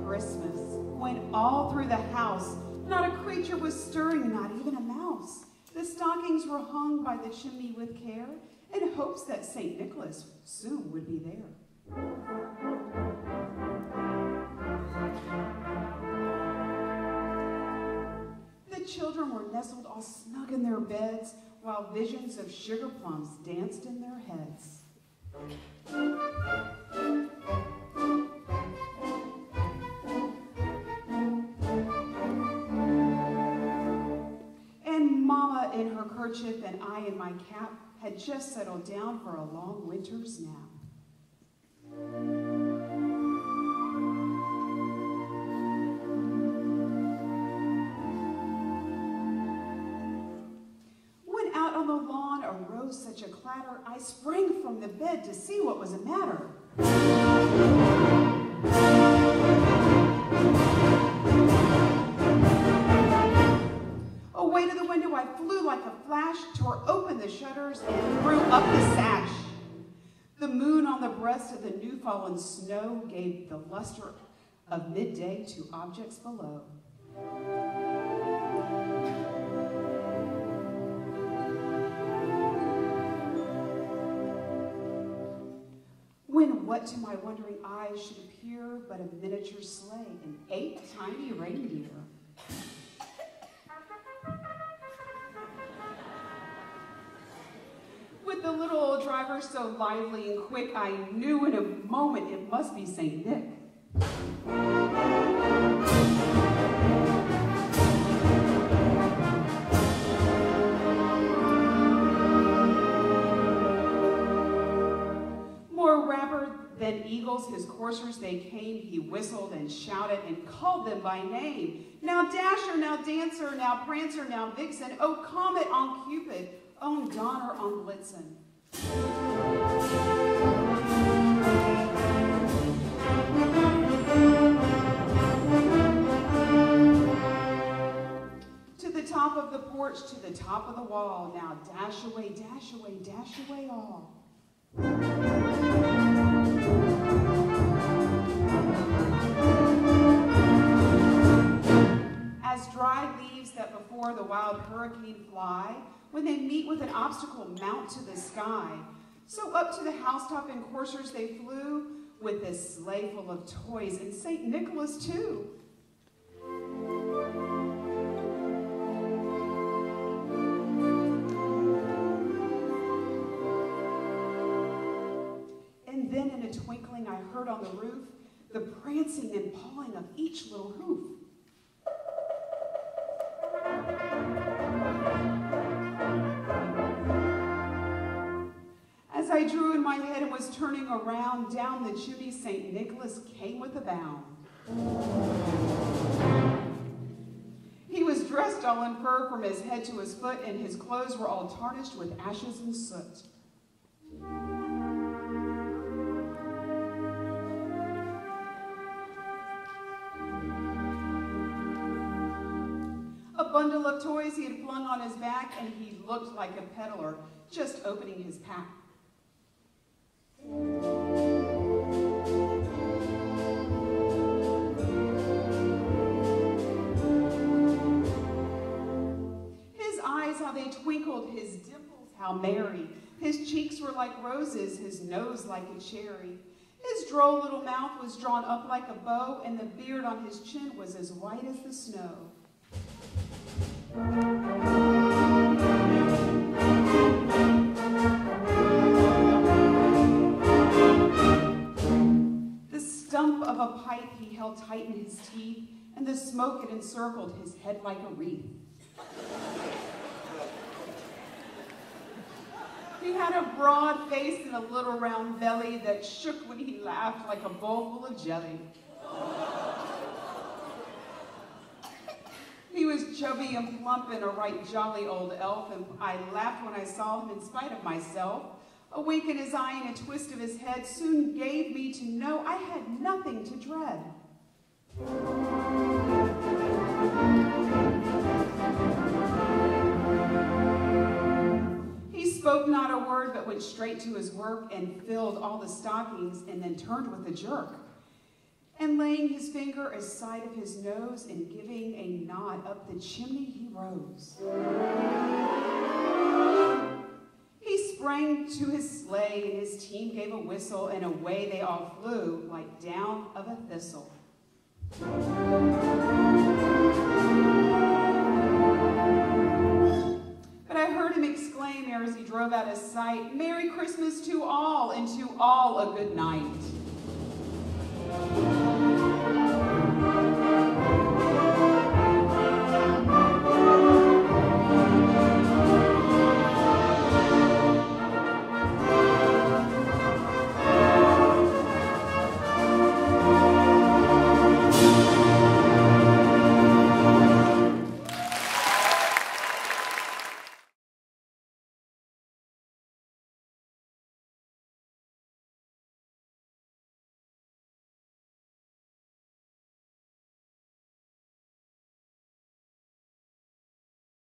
Christmas, when all through the house, not a creature was stirring, not even a mouse. The stockings were hung by the chimney with care, in hopes that St. Nicholas soon would be there. The children were nestled all snug in their beds, while visions of sugar plums danced in their heads. And Mama in her kerchief and I in my cap had just settled down for a long winter's nap. When out on the lawn arose such a clatter, I sprang from the bed to see what was the matter. Away to the window I flew like a flash, tore open the shutters, and threw up the sash. The moon on the breast of the new-fallen snow gave the luster of midday to objects below. When what to my wondering eyes should appear but a miniature sleigh and 8 tiny reindeer. With the little old driver so lively and quick, I knew in a moment it must be St. Nick. More rapid than eagles, his coursers they came. He whistled and shouted and called them by name. Now Dasher, now Dancer, now Prancer, now Vixen, oh Comet on Cupid, own Donner on Blitzen. To the top of the porch, to the top of the wall, now dash away all. As dry leaves that before the wild hurricane fly, when they meet with an obstacle, mount to the sky. So up to the housetop in coursers they flew, with this sleigh full of toys, and St. Nicholas too. And then in a twinkling I heard on the roof the prancing and pawing of each little hoof. As I drew in my head and was turning around, down the chimney St. Nicholas came with a bound. He was dressed all in fur from his head to his foot, and his clothes were all tarnished with ashes and soot. A bundle of toys he had flung on his back, and he looked like a peddler just opening his pack. His eyes, how they twinkled, his dimples, how merry. His cheeks were like roses, his nose like a cherry. His droll little mouth was drawn up like a bow, and the beard on his chin was as white as the snow. The stump of a pipe he held tight in his teeth, and the smoke it encircled his head like a wreath. He had a broad face and a little round belly that shook when he laughed like a bowl full of jelly. He was chubby and plump and a right jolly old elf, and I laughed when I saw him in spite of myself. A wink in his eye and a twist of his head soon gave me to know I had nothing to dread. He spoke not a word, but went straight to his work and filled all the stockings and then turned with a jerk. and laying his finger aside of his nose and giving a nod up the chimney he rose. He sprang to his sleigh, and his team gave a whistle, and away they all flew like down of a thistle. But I heard him exclaim ere as he drove out of sight, "Merry Christmas to all, and to all a good night."